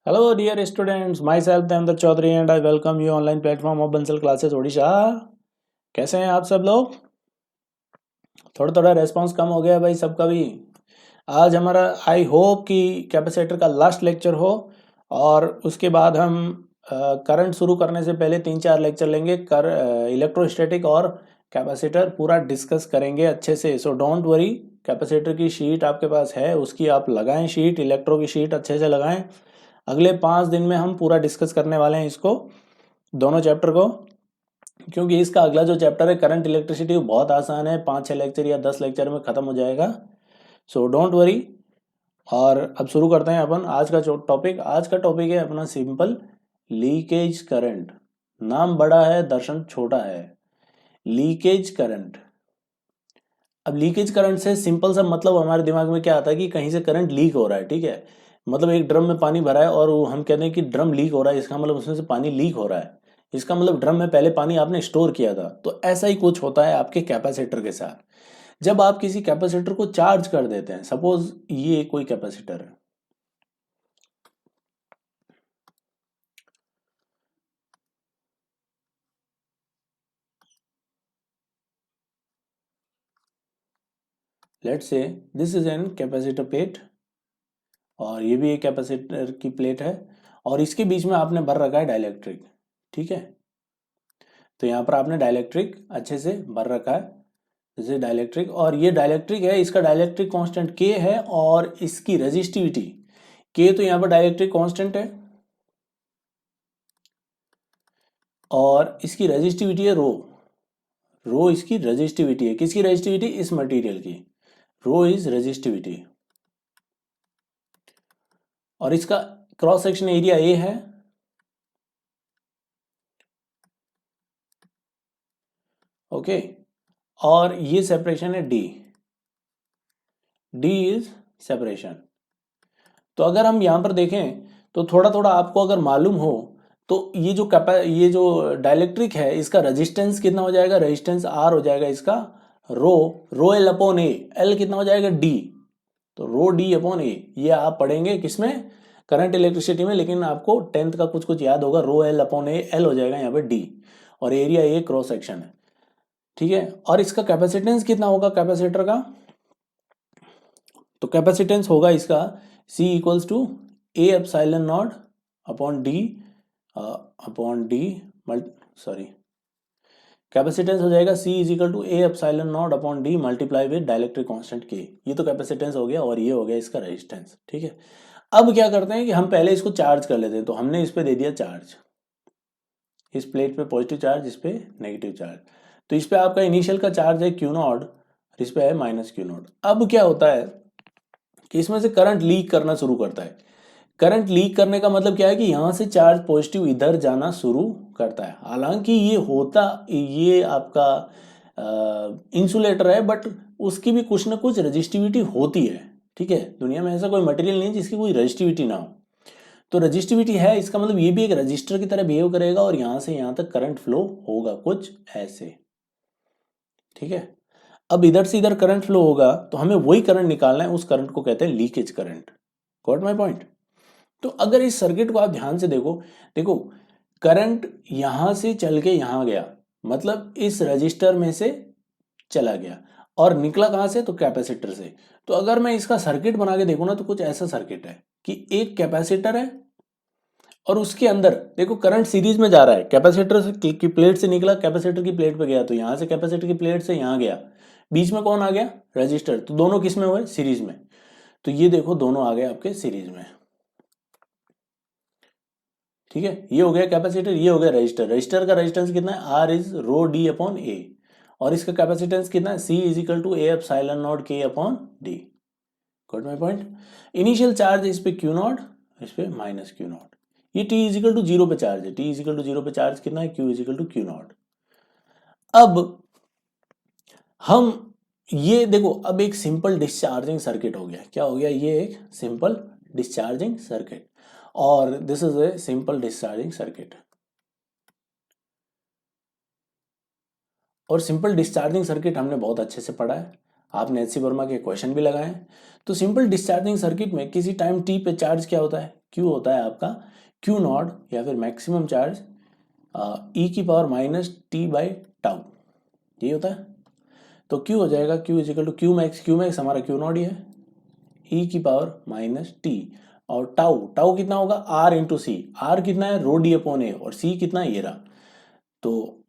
Hello, dear students. Myself, Devendra Chaudhary, and I welcome you online platform of Bansal classes Odisha. कैसे हैं आप सब लोग? थोड़ा थोड़ा रेस्पॉन्स कम हो गया भाई सबका भी। आज हमारा आई होप कि कैपेसिटर का लास्ट लेक्चर हो और उसके बाद हम करंट शुरू करने से पहले 3-4 लेक्चर लेंगे कर इलेक्ट्रोस्टैटिक और कैपेसिटर पूरा डिस्कस करेंगे अच्छे से। सो डोंट वरी, कैपेसिटर की शीट आपके पास है, उसकी आप लगाएं शीट, इलेक्ट्रो की शीट अच्छे से लगाएं। अगले 5 दिन में हम पूरा डिस्कस करने वाले हैं इसको, दोनों चैप्टर को, क्योंकि इसका अगला जो चैप्टर है करंट इलेक्ट्रिसिटी वो बहुत आसान है, 5-6 लेक्चर या 10 लेक्चर में ख़त्म हो जाएगा। So don't worry. और अब शुरू करते हैं अपन आज का टॉपिक। आज का टॉपिक है अपना सिंपल लीकेज करंट। नाम बड़ा है, दर्शन छोटा है। Leakage current. अब लीकेज करंट से सिंपल सा मतलब हमारे दिमाग में क्या आता है कि कहीं से करंट लीक हो रहा है, ठीक है। मतलब एक ड्रम में पानी भरा है और हम कहते हैं कि ड्रम लीक हो रहा है, इसका मतलब उसमें से पानी लीक हो रहा है। इसका मतलब ड्रम में पहले पानी आपने स्टोर किया था। तो ऐसा ही कुछ होता है आपके कैपेसिटर के साथ। जब आप किसी कैपेसिटर को चार्ज कर देते हैं, सपोज ये कोई कैपेसिटर है, let's say this is an capacitor plate और ये भी एक कैपेसिटर की प्लेट है और इसके बीच में आपने भर रखा है डाइलेक्ट्रिक, ठीक है। तो यहाँ पर आपने डाइलेक्ट्रिक अच्छे से भर रखा है, जैसे डाइलेक्ट्रिक, और ये डाइलेक्ट्रिक है, इसका डाइलेक्ट्रिक कांस्टेंट के है और इसकी रेजिस्टिविटी के, तो यहाँ पर डाइलेक्ट्रिक कांस्टेंट है और इसकी रेजिस्टिविटी है रो। रो इसकी रेजिस्टिविटी है, किसकी रेजिस्टिविटी? इस मटेरियल की। रो इज रेजिस्टिविटी। और इसका क्रॉस सेक्शन एरिया ए है, ओके। और ये सेपरेशन है डी। D is separation. तो अगर हम यहां पर देखें तो थोड़ा थोड़ा आपको अगर मालूम हो तो ये जो डाइलेक्ट्रिक है इसका रेजिस्टेंस कितना हो जाएगा? रेजिस्टेंस आर हो जाएगा इसका रो। रो एल अपॉन ए, एल कितना हो जाएगा? डी। तो रो डी अपॉन ए, ये आप पढ़ेंगे किसमें? करंट इलेक्ट्रिसिटी में। लेकिन आपको 10th का कुछ कुछ याद होगा। रो एल अपॉन ए, एल हो जाएगा यहाँ पे डी, और एरिया ए क्रॉस सेक्शन है, ठीक है। और इसका कैपेसिटेंस कितना होगा कैपेसिटर का? तो कैपेसिटेंस होगा इसका C equals to A epsilon not upon D sorry, capacitance हो जाएगा C is equal to A epsilon not upon D multiply with dielectric constant के। ये तो कैपेसिटेंस हो गया और ये हो गया इसका रेजिस्टेंस, ठीक है। अब क्या करते हैं कि हम पहले इसको चार्ज कर लेते हैं। तो हमने इस पे दे दिया चार्ज, इस प्लेट पे पॉजिटिव चार्ज, इस पे नेगेटिव चार्ज। तो इस पे आपका इनिशियल का चार्ज है क्यू नॉट, इस पे है माइनस क्यू नॉट। अब क्या होता है कि इसमें से करंट लीक करना शुरू करता है। करंट लीक करने का मतलब क्या है कि यहां से चार्ज पॉजिटिव इधर जाना शुरू करता है। हालांकि ये आपका इंसुलेटर है, बट उसकी भी कुछ ना कुछ रजिस्टिविटी होती है, ठीक है। दुनिया में ऐसा कोई मटेरियल नहीं जिसकी कोई रजिस्टिविटी ना हो। तो रजिस्टिविटी है, इसका मतलब ये भी एक रजिस्टर की तरह बिहेव करेगा और यहां से यहां तक करंट फ्लो होगा कुछ ऐसे, ठीक है। अब इधर से इधर करंट फ्लो होगा तो हमें वही करंट निकालना है, उस करंट को कहते हैं leakage current. Got my point? तो अगर इस सर्किट को आप ध्यान से देखो, देखो करंट यहां से चल के यहां गया, मतलब इस रजिस्टर में से चला गया, और निकला कहां से? तो कैपेसिटर से। तो अगर मैं इसका सर्किट बना के देखूं ना तो कुछ ऐसा सर्किट है कि एक कैपेसिटर है और उसके अंदर देखो करंट सीरीज में जा रहा है। कैपेसिटर की प्लेट से निकला, कैपेसिटर की प्लेट पे गया, तो यहां से कैपेसिटर की प्लेट से यहां गया, बीच में कौन आ गया? रजिस्टर। तो दोनों किस में हुए? सीरीज में। तो ये देखो दोनों आ गए आपके सीरीज में, ठीक है। ये हो गया कैपेसिटर, ये हो गया रजिस्टर। रजिस्टर का रेजिस्टेंस कितना है? R is rho D upon A, और इसका कैपेसिटेंस कितना है? C is equal to A epsilon naught K upon D. Got my point? Initial charge इस पे क्यू नॉट, इस पे माइनस क्यू नॉट। ये T is equal to zero पे चार्ज है। T is equal to zero पे charge कितना है? Q is equal to Q naught. अब हम ये देखो, अब एक सिंपल डिस्चार्जिंग सर्किट हो गया। क्या हो गया? ये एक सिंपल डिस्चार्जिंग सर्किट, और this is a simple discharging circuit. और सिंपल डिस्चार्जिंग सर्किट हमने बहुत अच्छे से पढ़ा है, आपने एच सी वर्मा के क्वेश्चन भी लगाए हैं। तो सिंपल डिस्चार्जिंग सर्किट में किसी टाइम टी पे चार्ज क्या होता है? Q होता है आपका Q नॉट या फिर मैक्सिमम चार्ज e की power minus T by tau, यही होता है। तो Q हो जाएगा Q is equal to Q max हमारा Q नॉट ही है, e की पावर माइनस टी, और टाउ टाउ कितना होगा R इंटू सी, आर कितना है रो डी अपॉन ए, और C कितना है ये रहा, तो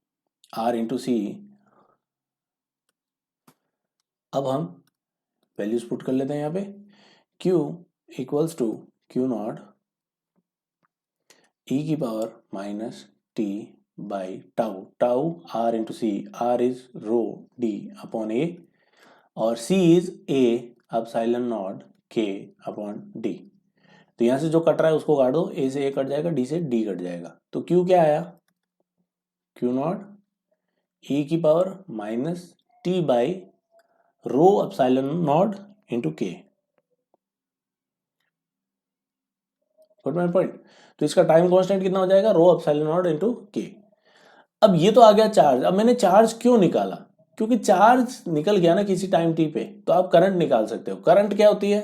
R इंटू सी। अब हम वैल्यूज पुट कर लेते हैं यहाँ पे, Q equals to Q naught e की power minus T by tau, tau R into C, R is rho D upon A, और C is A epsilon naught K upon D. तो यहाँ से जो कट रहा है उसको काट दो, A से A कट जाएगा, D से D कट जाएगा, तो Q क्या आया, Q नॉट e की power minus T by rho epsilon not into K। Got my point. तो इसका टाइम कांस्टेंट कितना हो जाएगा, रो एप्सिलॉन नॉट इंटू K। अब ये तो आ गया चार्ज। अब मैंने चार्ज क्यों निकाला, क्योंकि चार्ज निकल गया ना किसी टाइम t पे, तो आप करंट निकाल सकते हो। करंट क्या होती है,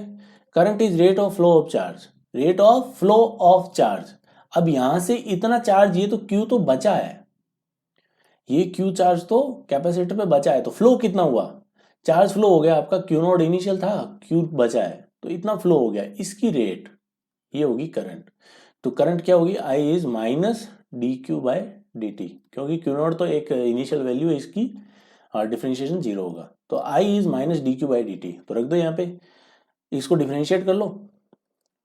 current is rate of flow of charge, rate of flow of charge. अब यहां से इतना चार्ज, ये तो Q तो बचा है, ये Q चार्ज तो कैपेसिटर पे बचा है, तो फ्लो कितना हुआ, चार्ज फ्लो हो गया आपका, Q नॉट इनिशियल था, Q बचा है, तो इतना फ्लो हो गया, इसकी रेट ये होगी करंट। तो करंट क्या होगी, I is minus D Q by D T, क्योंकि क्यू नॉट तो एक इनिशियल वैल्यू है इसकी, डिफरेंशिएशन जीरो होगा, तो I is minus D Q by D T. तो रख दो यहाँ पे, इसको डिफरेंशिएट कर लो,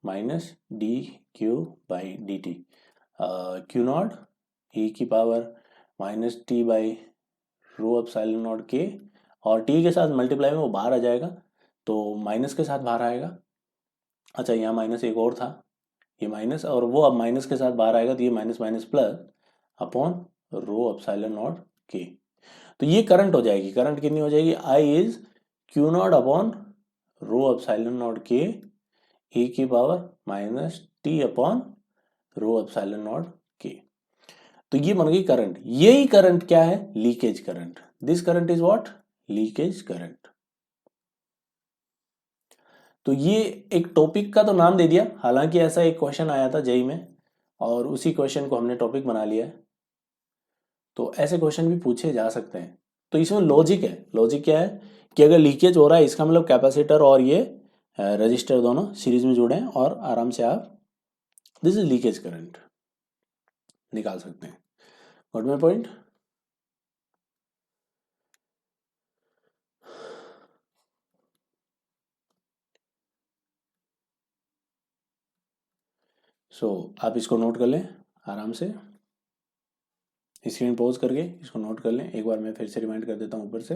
minus D Q by D T, Q naught E की power minus T by rho epsilon naught K, और टी के साथ मल्टीप्लाई में वो बाहर आ जाएगा, तो माइनस के साथ बाहर आएगा। अच्छा यहाँ माइनस एक और था, ये माइनस, और वो अब माइनस के साथ बाहर आएगा, तो ये minus minus plus upon rho epsilon naught K. तो ये करंट हो जाएगी, करंट कितनी हो जाएगी, I is Q naught upon rho epsilon naught K E की power minus T upon rho epsilon naught K. तो ये बन गई करंट। यही करंट क्या है, leakage current. This current is what, leakage current. तो ये एक टॉपिक का तो नाम दे दिया, हालांकि ऐसा एक क्वेश्चन आया था जेई में, और उसी क्वेश्चन को हमने टॉपिक बना लिया है। तो ऐसे क्वेश्चन भी पूछे जा सकते हैं। तो इसमें लॉजिक है, लॉजिक क्या है कि अगर लीकेज हो रहा है, इसका मतलब कैपेसिटर और ये रजिस्टर दोनों सीरीज में जुड़े हैं, और आराम से आप दिस इज लीकेज करंट निकाल सकते हैं। Got my point. सो आप इसको नोट कर लें आराम से, स्क्रीन पॉज करके इसको नोट कर लें। एक बार मैं फिर से रिमाइंड कर देता हूँ ऊपर से,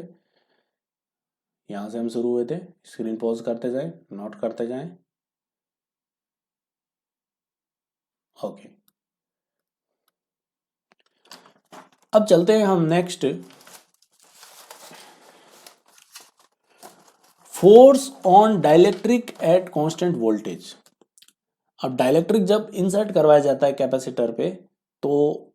यहाँ से हम शुरू हुए थे, स्क्रीन पॉज करते जाएं, नोट करते जाएं। ओके, अब चलते हैं हम next, force on dielectric at constant voltage. अब डाइलेक्ट्रिक जब इंसर्ट करवाया जाता है कैपेसिटर पे, तो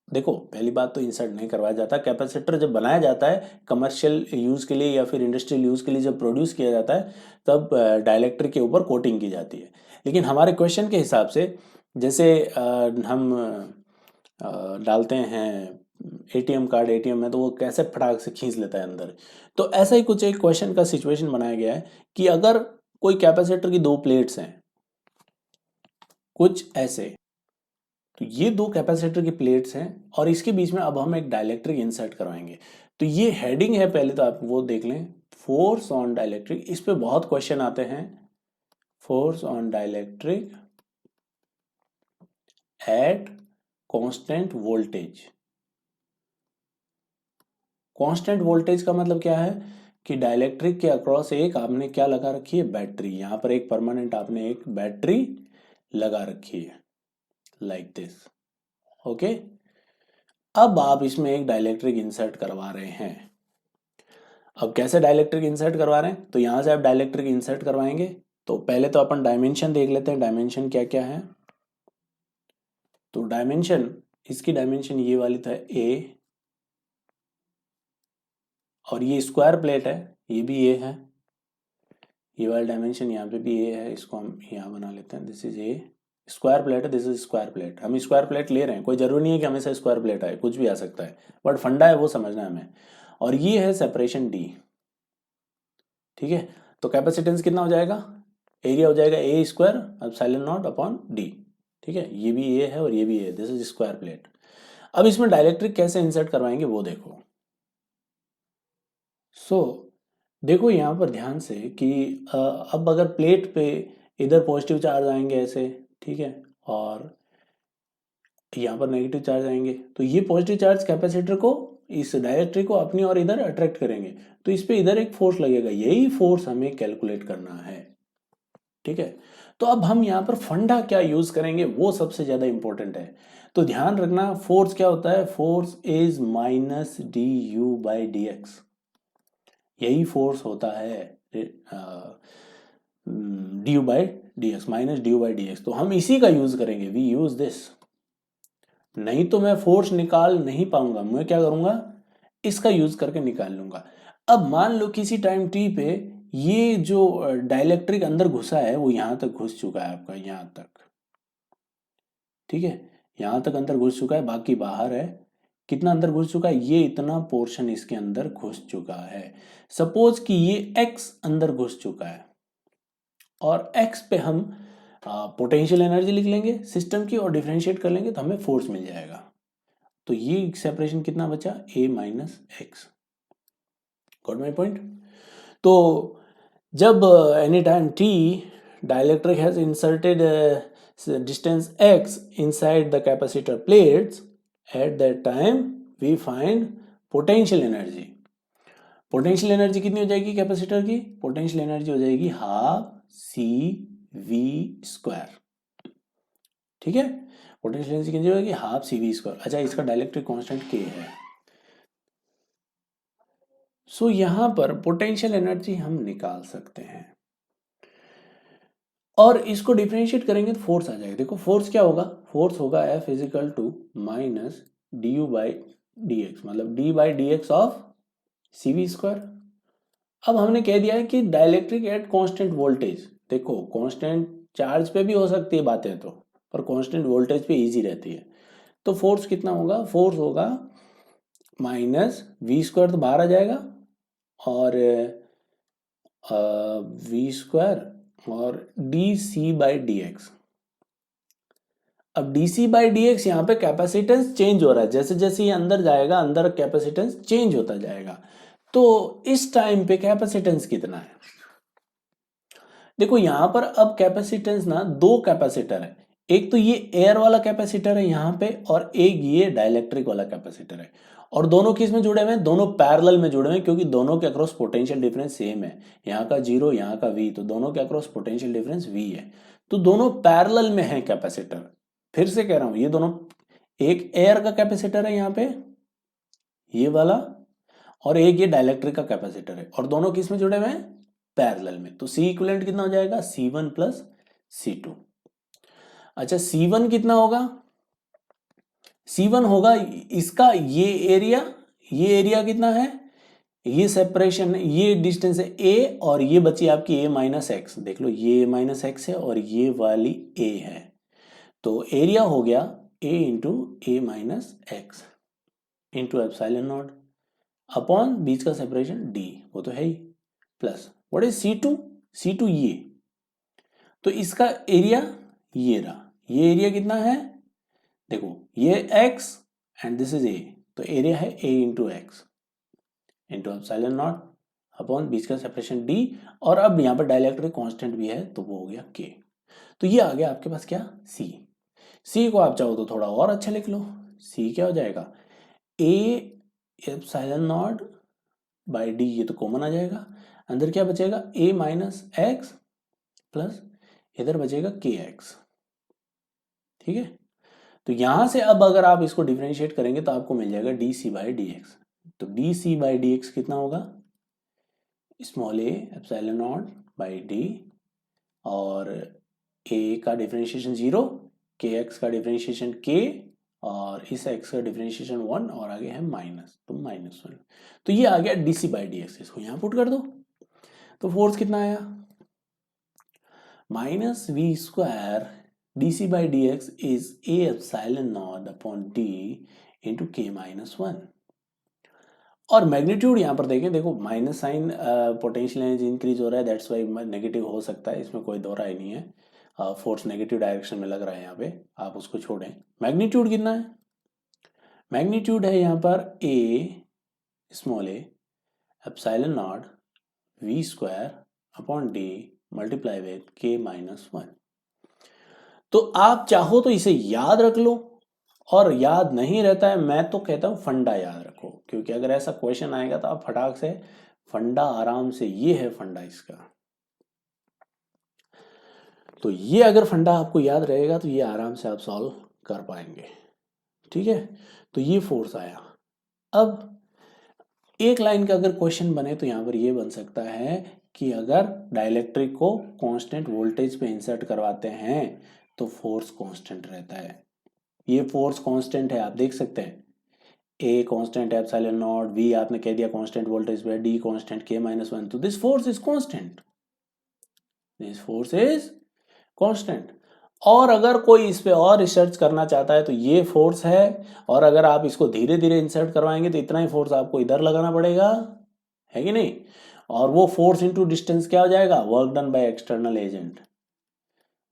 देखो पहली बात तो इंसर्ट नहीं करवाया जाता, कैपेसिटर जब बनाया जाता है कमर्शियल यूज के लिए या फिर इंडस्ट्रियल यूज के लिए, जब प्रोड्यूस किया जाता है तब डाइलेक्ट्रिक के ऊपर कोटिंग की जाती है। लेकिन हमारे क्वेश्चन के हिसाब से, जैसे हम डालते हैं एटीएम कार्ड एटीएम में, तो वो कैसे फटाक से खींच लेता है अंदर, तो ऐसा ही कुछ एक क्वेश्चन का सिचुएशन बनाया गया है कि अगर कोई कैपेसिटर की दो प्लेट्स हैं कुछ ऐसे, तो ये दो कैपेसिटर की प्लेट्स हैं और इसके बीच में अब हम एक डाइलेक्ट्रिक इंसर्ट करवाएंगे। तो ये हेडिंग है, पहले तो आप वो देख लें, फोर्स ऑन डाइलेक्ट्रिक। इस पे बहुत क्वेश्चन आते हैं, force on dielectric at constant voltage. Constant voltage का मतलब क्या है कि डाइलेक्ट्रिक के अक्रॉस एक आपने क्या लगा रखी है, बैटरी। यहां पर एक परमानेंट आपने एक बैटरी लगा रखी है, लाइक दिस। ओके, अब आप इसमें एक डाइलेक्ट्रिक इंसर्ट करवा रहे हैं। अब कैसे डाइलेक्ट्रिक इंसर्ट करवा रहे हैं, तो यहां से आप डाइलेक्ट्रिक इंसर्ट करवाएंगे। तो पहले तो अपन डायमेंशन देख लेते हैं, डायमेंशन क्या क्या है। तो डायमेंशन, इसकी डायमेंशन ये वाली था ए, और ये स्क्वायर प्लेट है, ये भी ए है, ये वाला डायमेंशन यहाँ पे भी ए है, इसको हम यहाँ बना लेते हैं, this is a. Square plate है, दिस इज स्क्वायर प्लेट, हम स्क्वायर प्लेट ले रहे हैं, कोई जरूरी नहीं है कि हमेशा स्क्वायर प्लेट आए, कुछ भी आ सकता है, बट फंडा है वो समझना है हमें। और ये है सेपरेशन डी, ठीक है। तो कैपेसिटेंस कितना हो जाएगा, एरिया हो जाएगा A square epsilon not upon D, ठीक है। ये भी ए है और ये भी A, this is square plate. अब इसमें डाइलेक्ट्रिक कैसे इंसर्ट करवाएंगे वो देखो। देखो यहाँ पर ध्यान से कि अब अगर प्लेट पे इधर पॉजिटिव चार्ज आएंगे ऐसे, ठीक है, और यहाँ पर नेगेटिव चार्ज आएंगे, तो ये पॉजिटिव चार्ज कैपेसिटर को, इस डाइलेक्ट्रिक को अपनी और इधर अट्रैक्ट करेंगे, तो इस पे इधर एक फोर्स लगेगा, यही फोर्स हमें कैलकुलेट करना है, ठीक है। तो अब हम यहाँ पर फंडा क्या यूज करेंगे वो सबसे ज्यादा इंपॉर्टेंट है। तो ध्यान रखना फोर्स क्या होता है, force is minus D U by D x, यही फोर्स होता है D U by D x, minus D U by D X. तो हम इसी का यूज करेंगे, वी यूज दिस, नहीं तो मैं फोर्स निकाल नहीं पाऊंगा, मैं क्या करूंगा, इसका यूज करके निकाल लूंगा। अब मान लो किसी टाइम टी पे ये जो डाइलेक्ट्रिक अंदर घुसा है वो यहां तक घुस चुका है आपका, यहां तक, ठीक है, यहां तक अंदर घुस चुका है, बाकी बाहर है। कितना अंदर घुस चुका है, ये इतना पोर्शन इसके अंदर घुस चुका है। सपोज कि ये x अंदर घुस चुका है और x पे हम पोटेंशियल एनर्जी लिख लेंगे सिस्टम की और डिफरेंशिएट कर लेंगे तो हमें फोर्स मिल जाएगा। तो ये सेपरेशन कितना बचा, a minus x, got my point. तो जब any time t dielectric has inserted distance x inside the capacitor plates, at that time we find potential energy। Potential energy कितनी हो जाएगी कैपेसिटर की, पोटेंशियल एनर्जी हो जाएगी हाफ सी वी स्क्वायर, ठीक है। पोटेंशियल एनर्जी कितनी हो जाएगी, हाफ सी वी स्क्वायर। अच्छा, इसका डाइलेक्ट्रिक कांस्टेंट के है। सो यहां पर पोटेंशियल एनर्जी हम निकाल सकते हैं और इसको डिफरेंशिएट करेंगे तो फोर्स आ जाएगा। देखो फोर्स क्या होगा, फोर्स होगा F is equal to minus D U by D X, मतलब D by D X of C V square. अब हमने कह दिया है कि डाइलेक्ट्रिक एट कांस्टेंट वोल्टेज, देखो कांस्टेंट चार्ज पे भी हो सकती है बातें तो, पर कांस्टेंट वोल्टेज पे इजी रहती है। तो फोर्स कितना होगा, फोर्स होगा माइनस वी स्क्वायर तो बाहर आ जाएगा और वी स्क्वायर और D C by D X. अब D C by D X यहाँ पे कैपेसिटेंस चेंज हो रहा है, जैसे जैसे ये अंदर जाएगा अंदर कैपेसिटेंस चेंज होता जाएगा। तो इस टाइम पे कैपेसिटेंस कितना है, देखो यहां पर अब कैपेसिटेंस ना, दो कैपेसिटर है, एक तो ये एयर वाला कैपेसिटर है यहाँ पे और एक ये डाइलेक्ट्रिक वाला कैपेसिटर है। और दोनों किस में जुड़े हुए हैं, दोनों पैरेलल में जुड़े हुए हैं, क्योंकि दोनों के अक्रॉस पोटेंशियल डिफरेंस सेम है, यहाँ का 0 यहाँ का v, तो दोनों के अक्रॉस पोटेंशियल डिफरेंस v है। तो दोनों पैरेलल में है कैपेसिटर। फिर से कह रहा हूं, ये दोनों, एक एयर का कैपेसिटर है यहाँ पे ये वाला, और एक ये डाइलेक्ट्रिक का कैपेसिटर है, और दोनों किस में जुड़े हुए हैं, पैरेलल में। तो सी इक्विवेलेंट कितना हो जाएगा, C1 प्लस C2। अच्छा C1 कितना होगा, C1 होगा इसका ये एरिया कितना है, ये सेपरेशन, ये डिस्टेंस है a, और ये बची आपकी a माइनस एक्स, देख लो ये माइनस एक्स है और ये वाली a है, तो एरिया हो गया a into A minus X into epsilon not upon बीच का सेपरेशन d, वो तो है ही, plus what is C2, C2 ये, तो इसका एरिया ये रहा, ये एरिया कितना है, देखो ये x and this is a, तो एरिया है a into X into epsilon not upon बीच का सेपरेशन d, और अब यहाँ पर डाइलेक्ट्रिक कांस्टेंट भी है तो वो हो गया k। तो ये आ गया आपके पास क्या, c को आप चाहो तो थोड़ा और अच्छा लिख लो, c क्या हो जाएगा, a epsilon naught by D, ये तो कॉमन आ जाएगा, अंदर क्या बचेगा a माइनस एक्स प्लस इधर बचेगा के एक्स, ठीक है। तो यहां से अब अगर आप इसको डिफरेंशिएट करेंगे तो आपको मिल जाएगा D C by D X. तो D C by D X कितना होगा, small A epsilon naught by D, और a का डिफरेंशिएशन 0, के एक्स का डिफरेंशिएशन k, और इस x का डिफरेंशिएशन 1, और आगे है माइनस, तो -1। तो ये आ गया D C by D X, इसको यहां पुट कर दो। तो फोर्स कितना आया, minus V square D by D X is A epsilon not upon D into K minus one. और मैग्नीट्यूड यहाँ पर देखें, देखो minus sign potential energy increase हो रहा है, दैट्स वाई नेगेटिव हो सकता है, इसमें कोई दो राय नहीं है। फोर्स नेगेटिव डायरेक्शन में लग रहा है यहाँ पे, आप उसको छोड़ें। मैग्नीट्यूड कितना है? मैग्नीट्यूड है यहाँ पर A small A epsilon not V square upon D multiply with K minus one. तो आप चाहो तो इसे याद रख लो, और याद नहीं रहता है मैं तो कहता हूं फंडा याद रखो, क्योंकि अगर ऐसा क्वेश्चन आएगा तो आप फटाक से फंडा आराम से, ये है फंडा इसका। तो ये अगर फंडा आपको याद रहेगा तो ये आराम से आप सॉल्व कर पाएंगे, ठीक है। तो ये फोर्स आया। अब एक लाइन का अगर क्वेश्चन बने तो यहां पर ये बन सकता है कि अगर डाइलेक्ट्रिक को कांस्टेंट वोल्टेज पे इंसर्ट करवाते हैं तो फोर्स कांस्टेंट रहता है। ये फोर्स कांस्टेंट है, आप देख सकते हैं। ए कांस्टेंट है, एप्सिलॉन नॉट, वी आपने कह दिया कांस्टेंट वोल्टेज पे, डी कांस्टेंट, के माइनस वन। तो this force is constant, this force is constant. और अगर कोई इस पे और रिसर्च करना चाहता है तो ये फोर्स है, और अगर आप इसको धीरे धीरे इंसर्ट करवाएंगे तो इतना ही फोर्स आपको इधर लगाना पड़ेगा, है कि नहीं। और वो फोर्स इंटू डिस्टेंस क्या हो जाएगा? Work done by external agent.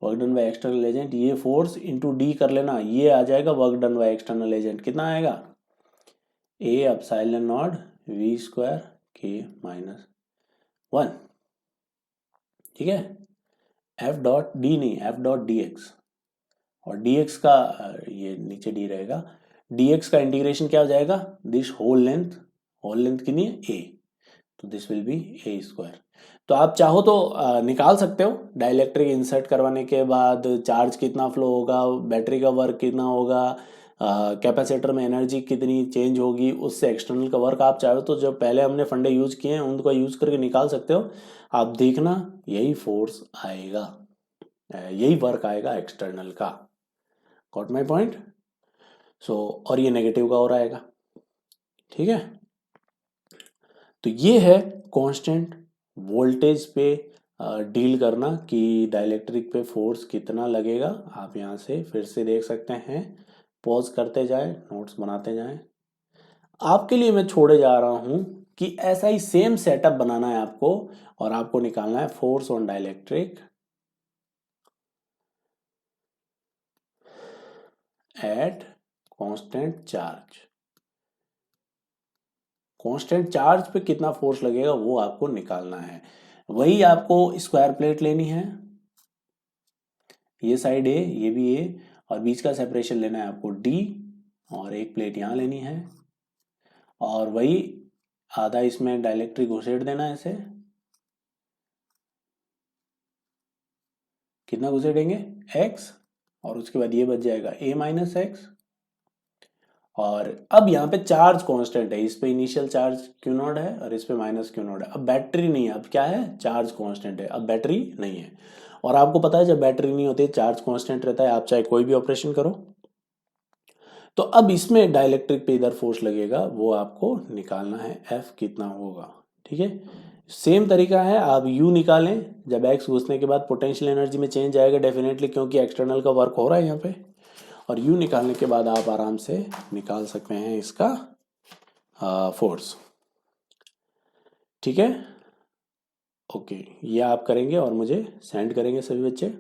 Work done by external agent, ये फोर्स इंटू डी कर लेना, ये आ जाएगा work done by external agent. कितना आएगा? A epsilon not V square K minus one, ठीक है। एफ डॉट डी नहीं, एफ डॉट डी एक्स, और डी एक्स का ये नीचे डी रहेगा, डी एक्स का इंटीग्रेशन क्या हो जाएगा? दिस होल लेंथ कितनी है? ए, तो this will be A square. तो आप चाहो तो निकाल सकते हो डाइलेक्ट्रिक इंसर्ट करवाने के बाद चार्ज कितना फ्लो होगा, बैटरी का वर्क कितना होगा, कैपेसिटर में एनर्जी कितनी चेंज होगी, उससे एक्सटर्नल का वर्क आप चाहो तो जो पहले हमने फंडे यूज किए हैं उनको यूज करके निकाल सकते हो। आप देखना यही फोर्स आएगा, यही वर्क आएगा एक्सटर्नल का। Got my point? सो और ये नेगेटिव का और आएगा, ठीक है। तो ये है कांस्टेंट वोल्टेज पे डील करना कि डाइलेक्ट्रिक पे फोर्स कितना लगेगा। आप यहाँ से फिर से देख सकते हैं, पॉज करते जाएं, नोट्स बनाते जाएं। आपके लिए मैं छोड़े जा रहा हूं कि ऐसा ही सेम सेटअप बनाना है आपको, और आपको निकालना है force on dielectric at constant charge. Constant charge पे कितना फोर्स लगेगा वो आपको निकालना है। वही आपको स्क्वायर प्लेट लेनी है, ये साइड ए, ये भी ए, और बीच का सेपरेशन लेना है आपको डी, और एक प्लेट यहां लेनी है, और वही आधा इसमें डाइलेक्ट्रिक घुसेड़ देना है इसे। कितना घुसेड़ेंगे? x, और उसके बाद ये बच जाएगा a माइनस एक्स। और अब यहाँ पे चार्ज कांस्टेंट है, इस पे इनिशियल चार्ज क्यू नॉट है और इस पे माइनस क्यू नॉट है। अब बैटरी नहीं है, अब क्या है? चार्ज कांस्टेंट है, अब बैटरी नहीं है। और आपको पता है जब बैटरी नहीं होती चार्ज कांस्टेंट रहता है, आप चाहे कोई भी ऑपरेशन करो। तो अब इसमें डाइलेक्ट्रिक पे इधर फोर्स लगेगा, वो आपको निकालना है F कितना होगा, ठीक है। सेम तरीका है, आप U निकालें, जब X घुसने के बाद पोटेंशियल एनर्जी में चेंज आएगा डेफिनेटली, क्योंकि एक्सटर्नल का वर्क हो रहा है यहाँ पे। और U निकालने के बाद आप आराम से निकाल सकते हैं इसका फोर्स, ठीक है। ओके, ये आप करेंगे और मुझे सेंड करेंगे सभी बच्चे।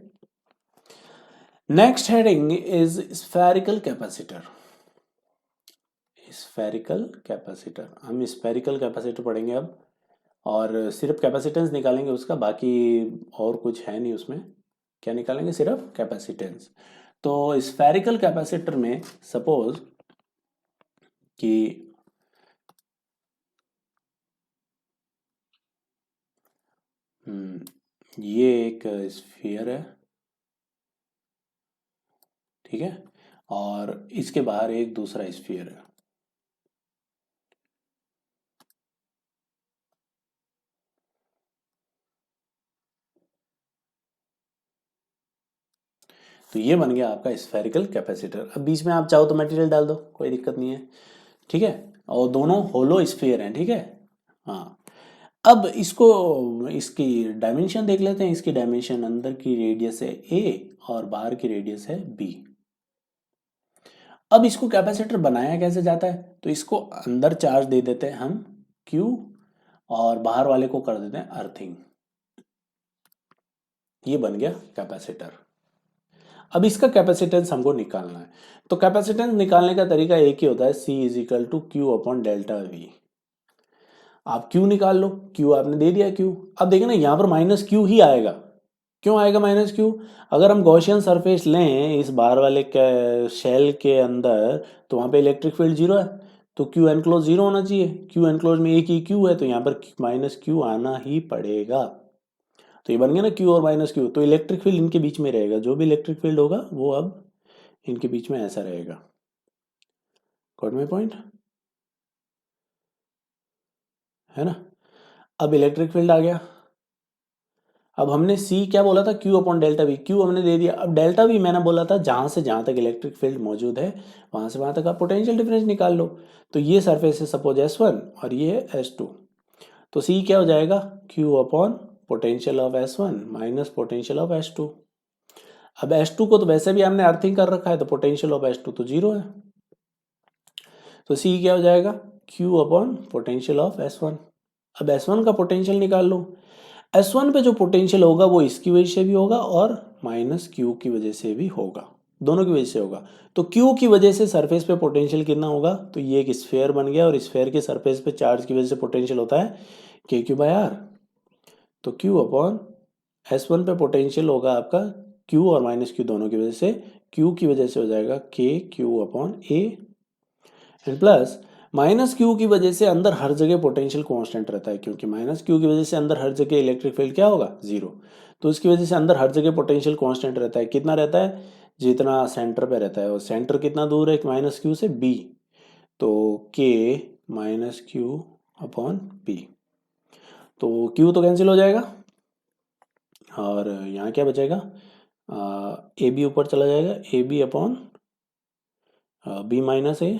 Next heading is spherical capacitor. Spherical capacitor, हम स्फेरिकल कैपेसिटर पढ़ेंगे अब, और सिर्फ कैपेसिटेंस निकालेंगे उसका, बाकी और कुछ है नहीं उसमें। क्या निकालेंगे? सिर्फ कैपेसिटेंस। तो स्फेरिकल कैपेसिटर में सपोज कि ये एक स्फीयर है, ठीक है, और इसके बाहर एक दूसरा स्फीयर है। तो ये बन गया आपका स्फेरिकल कैपेसिटर। अब बीच में आप चाहो तो मटेरियल डाल दो, कोई दिक्कत नहीं है, ठीक है। और दोनों होलो स्फीयर हैं, ठीक है। हाँ, अब इसको इसकी डायमेंशन देख लेते हैं। इसकी डायमेंशन अंदर की रेडियस है ए और बाहर की रेडियस है बी। अब इसको कैपेसिटर बनाया कैसे जाता है, तो इसको अंदर चार्ज दे देते हैं हम Q और बाहर वाले को कर देते हैं अर्थिंग। ये बन गया कैपेसिटर। अब इसका कैपेसिटेंस हमको निकालना है, तो कैपेसिटेंस निकालने का तरीका एक ही होता है, C is equal to Q upon delta V. आप Q निकाल लो, Q आपने दे दिया Q। अब देखिए ना यहाँ पर माइनस Q ही आएगा। क्यों आएगा माइनस Q? अगर हम गॉसियन सरफेस लें इस बाहर वाले शेल के अंदर, तो वहाँ पे इलेक्ट्रिक फील्ड जीरो है, तो Q एनक्लोज जीरो होना चाहिए। Q एनक्लोज में एक ही Q है, तो यहाँ पर माइनस Q आना ही पड़ेगा। तो ये बन गया ना Q और माइनस Q, तो इलेक्ट्रिक फील्ड इनके बीच में रहेगा। जो भी इलेक्ट्रिक फील्ड होगा वो अब इनके बीच में ऐसा रहेगा। Got my point? है ना। अब इलेक्ट्रिक फील्ड आ गया। अब हमने C क्या बोला था, Q upon delta we. Q हमने दे दिया। अब डेल्टा वी मैंने बोला था जहां से जहां तक इलेक्ट्रिक फील्ड मौजूद है वहां से वहां तक आप पोटेंशियल डिफरेंस निकाल लो। तो ये सरफेस है सपोज S1 और ये है S2, तो C क्या हो जाएगा, Q upon potential of S1 minus potential of S2। अब S2 को तो वैसे भी हमने अर्थिंग कर रखा है, तो पोटेंशियल ऑफ S2 तो जीरो है, तो C क्या हो जाएगा, Q upon potential of S1। अब S1 का पोटेंशियल निकाल लो। S1 पे जो पोटेंशियल होगा वो इसकी वजह से भी होगा और माइनस Q की वजह से भी होगा, दोनों की वजह से होगा। तो Q की वजह से सरफेस पे पोटेंशियल कितना होगा, तो ये एक स्फेयर बन गया और स्फेयर के सरफेस पे चार्ज की वजह से पोटेंशियल होता है KQ/R। तो Q अपॉन S1 पे पोटेंशियल होगा आपका Q और माइनस Q दोनों की वजह से, Q की वजह से हो जाएगा KQ upon A and plus minus Q की वजह से अंदर हर जगह पोटेंशियल कांस्टेंट रहता है, क्योंकि माइनस क्यू की वजह से अंदर हर जगह इलेक्ट्रिक फील्ड क्या होगा, जीरो। तो इसकी वजह से अंदर हर जगह पोटेंशियल कांस्टेंट रहता है। कितना रहता है, जितना सेंटर पे रहता है। और सेंटर कितना दूर है माइनस क्यू से, बी, तो के माइनस क्यू अपॉन बी। तो क्यू तो कैंसिल हो जाएगा और यहाँ क्या बचेगा, ए बी ऊपर चला जाएगा, A B upon B minus A,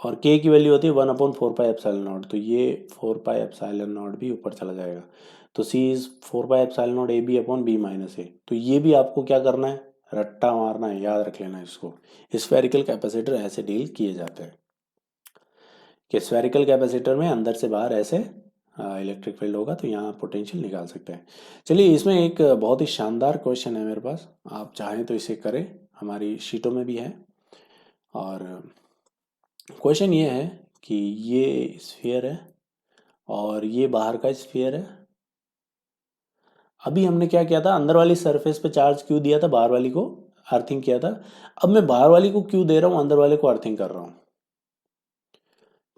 और k की वैल्यू होती है 1/4πε0, तो ये 4πε0 भी ऊपर चला जाएगा। तो c is 4πε0 A B upon B minus A. तो ये भी आपको क्या करना है, रट्टा मारना है, याद रख लेना है इसको। स्फेरिकल कैपेसिटर ऐसे डील किए जाते हैं कि स्फेरिकल कैपेसिटर में अंदर से बाहर ऐसे इलेक्ट्रिक फील्ड होगा, तो यहाँ पोटेंशियल निकाल सकते हैं। चलिए इसमें एक बहुत ही शानदार क्वेश्चन है मेरे पास, आप चाहें तो इसे करें, हमारी शीटों में भी है। और क्वेश्चन ये है कि ये स्फीयर है और ये बाहर का स्फीयर है। अभी हमने क्या किया था, अंदर वाली सरफेस पे चार्ज क्यू दिया था, बाहर वाली को अर्थिंग किया था। अब मैं बाहर वाली को क्यू दे रहा हूँ, अंदर वाले को अर्थिंग कर रहा हूँ।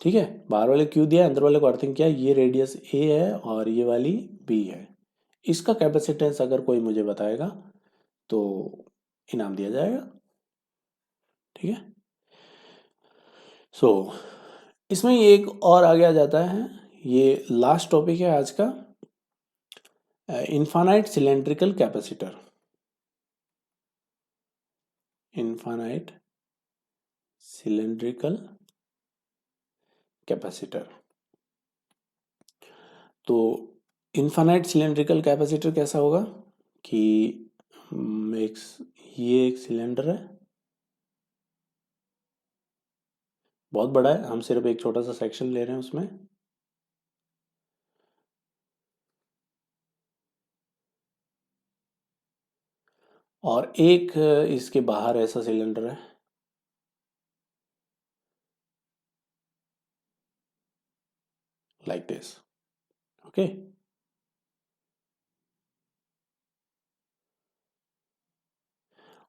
ठीक है, बाहर वाले क्यू दिया, अंदर वाले को अर्थिंग किया। ये रेडियस ए है और ये वाली बी है। इसका कैपेसिटेंस अगर कोई मुझे बताएगा तो इनाम दिया जाएगा। ठीक है, सो इसमें ये एक और आगे आ जाता है, ये लास्ट टॉपिक है आज का, infinite cylindrical capacitor. Infinite cylindrical capacitor. तो इनफाइनाइट सिलेंड्रिकल कैपेसिटर कैसा होगा कि ये एक सिलेंडर है, बहुत बड़ा है, हम सिर्फ एक छोटा सा सेक्शन ले रहे हैं उसमें। और एक इसके बाहर ऐसा सिलेंडर है, लाइक दिस। ओके,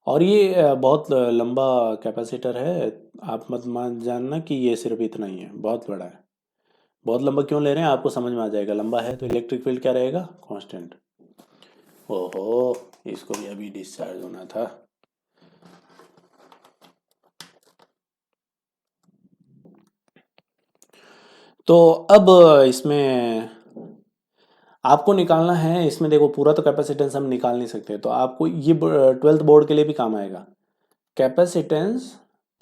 और ये बहुत लंबा कैपेसिटर है। आप मत मान जानना कि ये सिर्फ इतना ही है, बहुत बड़ा है। बहुत लंबा क्यों ले रहे हैं आपको समझ में आ जाएगा। लंबा है तो इलेक्ट्रिक फील्ड क्या रहेगा, कांस्टेंट। ओहो, इसको भी अभी डिस्चार्ज होना था। तो अब इसमें आपको निकालना है, इसमें देखो पूरा तो कैपेसिटेंस हम निकाल नहीं सकते, तो आपको ये 12th बोर्ड के लिए भी काम आएगा, कैपेसिटेंस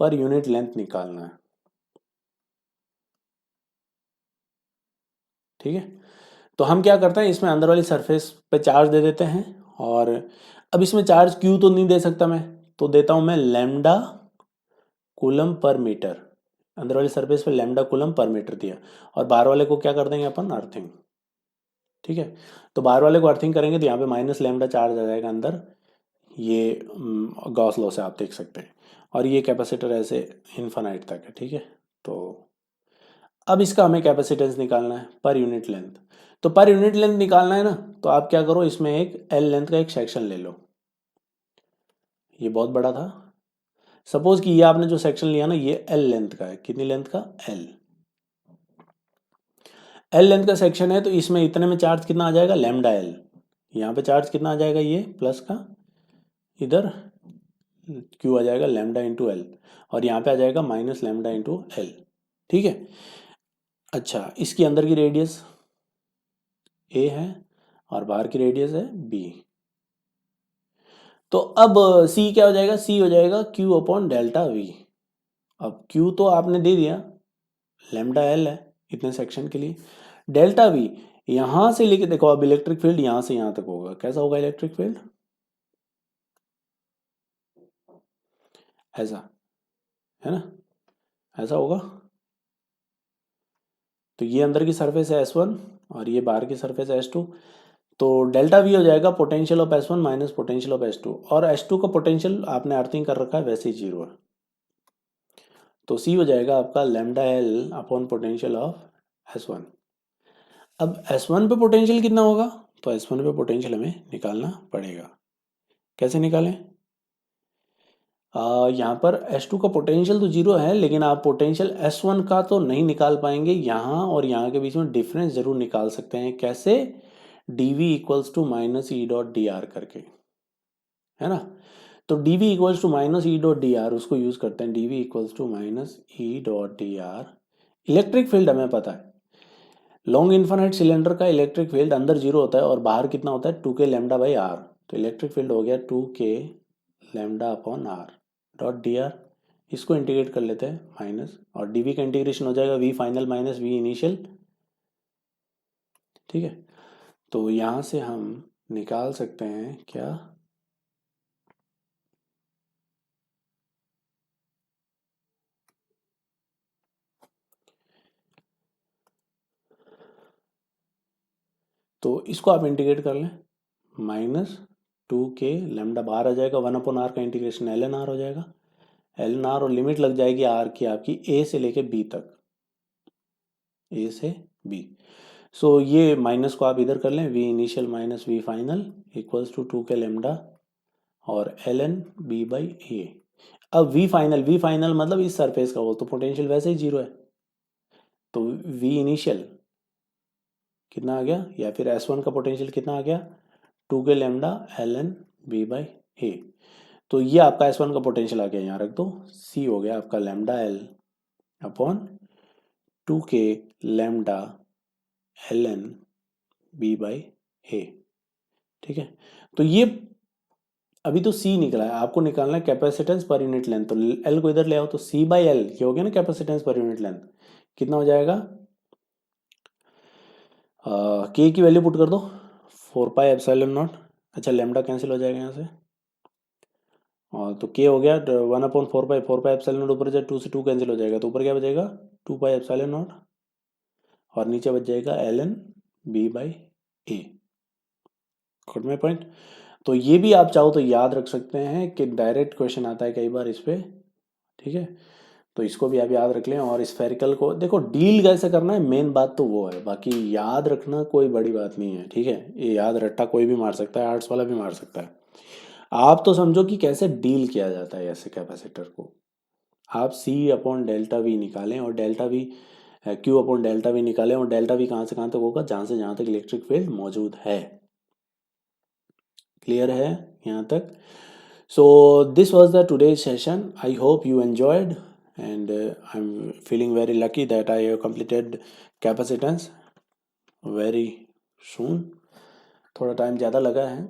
पर यूनिट लेंथ निकालना है। ठीक है, तो हम क्या करते हैं, इसमें अंदर वाली सरफेस पे चार्ज दे देते हैं, और अब इसमें चार्ज क्यू तो नहीं दे सकता मैं, तो देता हूं मैं लैम्डा कूलम पर मीटर। अंदर वाली सरफेस पे लैम्डा कूलम पर मीटर दिया, और बाहर वाले को क्या कर देंगे अपन, अर्थिंग। ठीक है, तो बाहर वाले को अर्थिंग करेंगे तो यहाँ पे माइनस लैम्डा चार्ज आ जाएगा अंदर, ये गॉस लॉ से आप देख सकते हैं, और ये कैपेसिटर ऐसे इन्फानाइट तक है। ठीक है, तो अब इसका हमें कैपेसिटेंस निकालना है पर यूनिट लेंथ। तो पर यूनिट लेंथ निकालना है ना, तो आप क्या करो, इसमें एक एल लेंथ का एक सेक्शन ले लो, ये बहुत बड़ा था। सपोज कि ये आपने जो सेक्शन लिया ना, ये एल लेंथ का है, कितनी लेंथ का, एल। एल लेंथ का सेक्शन है, तो इसमें इतने में चार्ज कितना आ जाएगा, लैम्डा एल। यहाँ पे चार्ज कितना आ जाएगा, ये प्लस का, इधर क्यू आ जाएगा लैम्डा इंटू एल, और यहाँ पे आ जाएगा माइनस लैम्डा इंटू एल। ठीक है, अच्छा, इसकी अंदर की रेडियस ए है और बाहर की रेडियस है बी। तो अब सी क्या हो जाएगा, सी हो जाएगा क्यू अपॉन डेल्टा वी। अब क्यू तो आपने दे दिया, लैम्डा एल है इतने सेक्शन के लिए, डेल्टा वी यहां से लेके देखो, अब इलेक्ट्रिक फील्ड यहां से यहां तक होगा, कैसा होगा इलेक्ट्रिक फील्ड, ऐसा, है ना, ऐसा होगा। तो ये अंदर की सरफेस है S1 और ये बाहर की सरफेस है S2, तो डेल्टा वी हो जाएगा potential of S1 minus potential of S2, और S2 का पोटेंशियल आपने अर्थिंग कर रखा है वैसे ही जीरो है, तो सी हो जाएगा आपका lambda L upon potential of S1। अब S1 पे पोटेंशियल कितना होगा, तो S1 पे पोटेंशियल हमें निकालना पड़ेगा, कैसे निकालें, यहाँ पर S2 का पोटेंशियल तो जीरो है, लेकिन आप पोटेंशियल S1 का तो नहीं निकाल पाएंगे, यहाँ और यहाँ के बीच में डिफरेंस जरूर निकाल सकते हैं, कैसे, dv equals to minus E dot D R करके, है ना। तो dv equals to minus E dot D R, उसको यूज करते हैं, dv equals to minus E dot D R. Electric field हमें पता है, लॉन्ग इन्फानाइट सिलेंडर का इलेक्ट्रिक फील्ड अंदर जीरो होता है और बाहर कितना होता है, 2k लैम्डा बाई आर, तो इलेक्ट्रिक फील्ड हो गया 2k lambda upon R dot D are. इसको इंटीग्रेट कर लेते हैं माइनस, और dv का इंटीग्रेशन हो जाएगा V final minus V initial. ठीक है, तो यहां से हम निकाल सकते हैं क्या, तो इसको आप इंटीग्रेट कर लें, माइनस 2k लैम्डा बाहर आ जाएगा, 1 अपॉन आर का इंटीग्रेशन एल एन आर हो जाएगा, एल एन आर, और लिमिट लग जाएगी आर की आपकी ए से लेके बी तक, ए से बी। सो ये माइनस को आप इधर कर लें, V initial minus V final equals to 2k lambda और L N B by A. अब वी फाइनल मतलब इस सरफेस का, वो तो पोटेंशियल वैसे ही जीरो है, तो वी इनिशियल कितना आ गया, या फिर S1 का पोटेंशियल कितना आ गया, 2k lambda L N B by A. तो ये आपका S1 का पोटेंशियल आ गया, यहाँ रख दो, सी हो गया आपका lambda L upon 2k lambda L N B by A. ठीक है, तो ये अभी तो सी निकला है, आपको निकालना है कैपेसिटेंस पर यूनिट लेंथ, तो एल को इधर ले आओ, तो सी बाई एल ये हो गया ना कैपेसिटेंस पर यूनिट लेंथ, कितना हो जाएगा, के की वैल्यू पुट कर दो, 4 पाई एप्सिलॉन नॉट, अच्छा लैम्डा कैंसिल हो जाएगा यहाँ से, और तो के हो गया 1 अपॉन 4 पाई एप्सिलॉन नॉट, ऊपर जाए 2 से 2 कैंसिल हो जाएगा, तो ऊपर क्या बचेगा 2 पाई एप्सिलॉन नॉट, और नीचे बच जाएगा L N B by A. Good my point. तो ये भी आप चाहो तो याद रख सकते हैं कि डायरेक्ट क्वेश्चन आता है कई बार इस पे, ठीक है, तो इसको भी आप याद रख लें। और स्फेरिकल को देखो डील कैसे करना है, मेन बात तो वो है, बाकी याद रखना कोई बड़ी बात नहीं है, ठीक है, ये याद रट्टा कोई भी मार सकता है, आर्ट्स वाला भी मार सकता है। आप तो समझो कि कैसे डील किया जाता है ऐसे कैपेसिटर को, आप सी अपॉन डेल्टा वी निकालें, और delta we Q upon delta we निकालें, और डेल्टा वी कहाँ से कहाँ तक होगा, जहाँ से जहाँ तक इलेक्ट्रिक फील्ड मौजूद है। क्लियर है यहाँ तक? So this was the today's session. I hope you enjoyed, and I'm feeling very lucky that I have completed capacitance very soon. थोड़ा टाइम ज़्यादा लगा है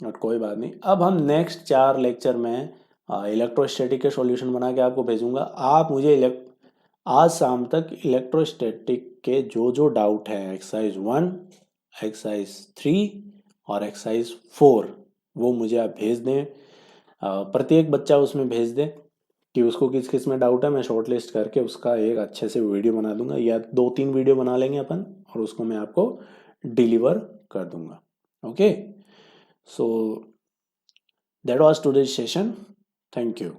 और कोई बात नहीं। अब हम नेक्स्ट 4 लेक्चर में इलेक्ट्रोस्टैटिक के सॉल्यूशन बना के आपको भेजूंगा। आप मुझे आज शाम तक इलेक्ट्रोस्टैटिक के जो जो डाउट है एक्सरसाइज 1, एक्सरसाइज 3 और एक्सरसाइज 4 वो मुझे आप भेज दें। प्रत्येक बच्चा उसमें भेज दे कि उसको किस किस में डाउट है। मैं शॉर्ट लिस्ट करके उसका एक अच्छे से वीडियो बना दूंगा, या 2-3 वीडियो बना लेंगे अपन और उसको मैं आपको डिलीवर कर दूंगा। Okay, so that was today's session. Thank you.